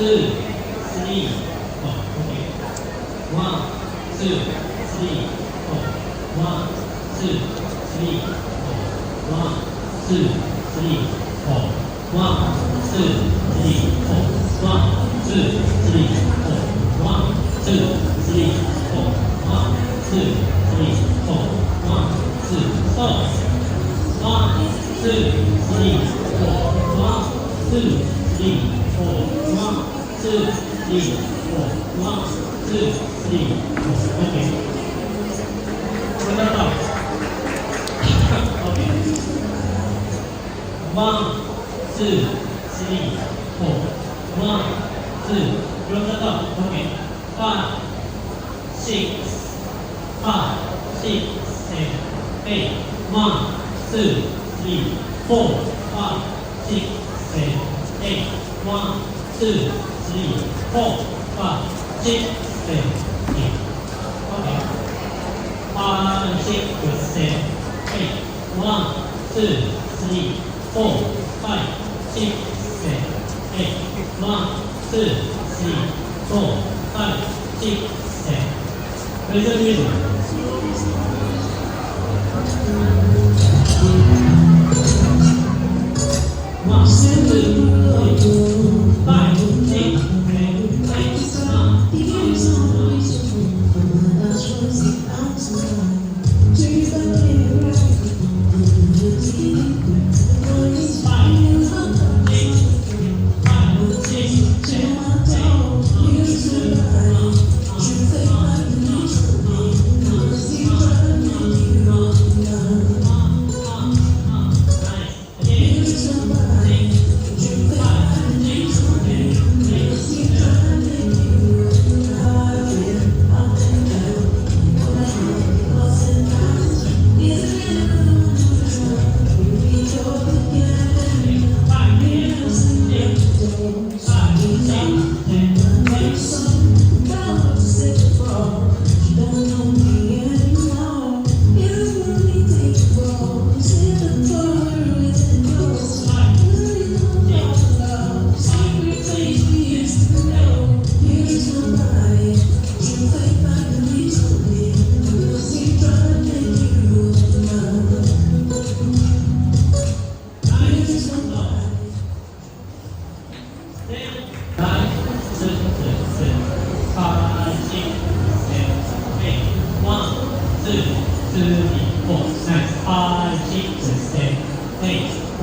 2 3 4 okay 1 2 3 4 1 2 3 4 1 2 3 4 1 2 3 4 1 2 3 4 1 2 3 4 1 2 3 4 1 2 stop 1 2 3 4 1 2 3 4 1 2 3 4 1 2 3 4 okay คนละต่อ okay 1 2 3 4 1 2 รวมกันต่อ okay 5 6 5 6 7 8 1 2 3 4 5 6 7 8 1 2 3 4 5 6 7 8 okay 5 6 7 8 1 2 3 4 5 6 7 8 1 2 3 4 5 6 7 Raise your hand.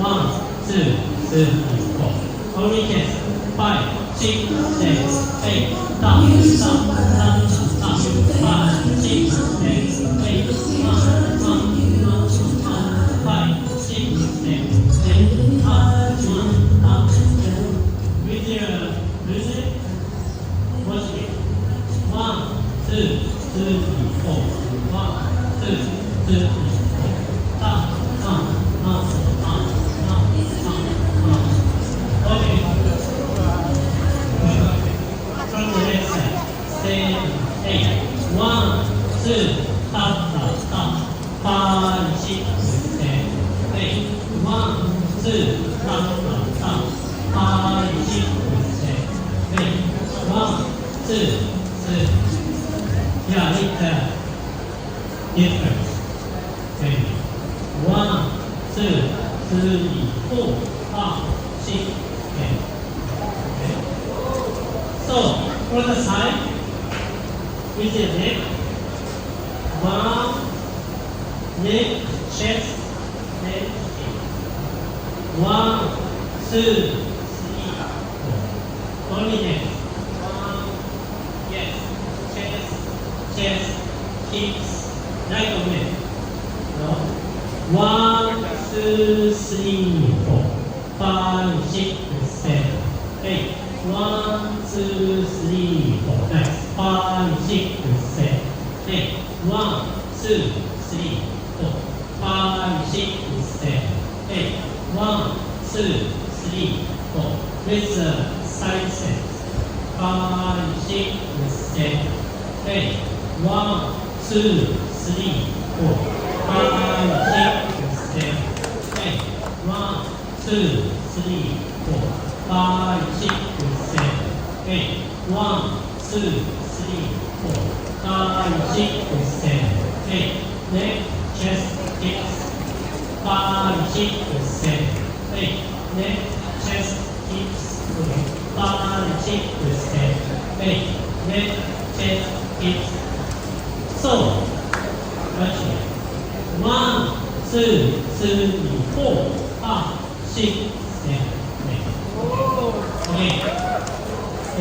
1 2 3 5 6 Only chance 5 6 7 8 stop stop stop stop 5 6 7 8 1 5 6 7 8 1 with your music watch it 1 2 3 4 1 2 3 4 stop stop stop stop okay from the left side 7 8 1 2 stop stop stop 5 6 7 8 1 2 stop stop stop 5 6 7 8 1 2 3 yeah it's different okay 1 2 3 4 5 6 7 okay so for the side with the neck arm neck chest neck 1 2 3 4 only neck 1 yes chest hips right of neck no 1 2 3 4 5 6 7 8 1 2 3 4 nice 5 6 7 8 1 2 3 4 5 6 7 8 1 2 3 4 with the side set 5 6 7 8 1 2 3 4 5 6 7 8 1 2 3 4 5 6 7 eight, one, two, three, four, five, six, seven, eight, neck, chest, hips, five, six, seven, eight, neck, chest, hips, five, six, seven, eight, neck, chest, hips. So, watch it. One, two, three, four, five, six, seven, eight. Okay.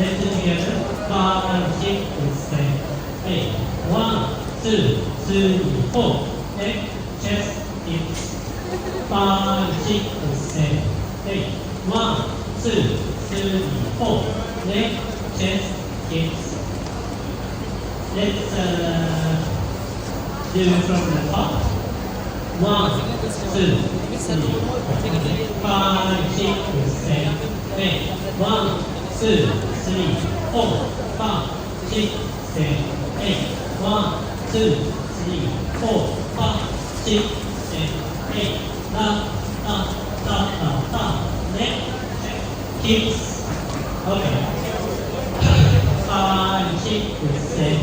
Let's do together. Five, six, seven, eight. One, two, three, four. Neck, chest, hips. Five, six, seven, eight. One, two, three, four. Neck, chest, hips. Let's do from the top. One, two, three, four, five, six, seven, eight. One, two, three, four, five, six, seven, eight. One, two, three, four, five, six, seven, eight. Up, up, up, up, up. Neck, hips. Okay. Five, six, seven,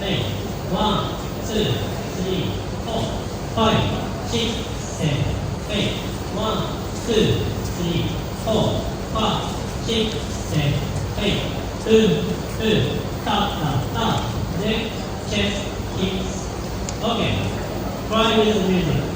eight. One, two, three, four, five, six, seven, eight. One, two, three, four, five, six, seven, eight. Top, neck, chest, hips. Okay. Try with the music.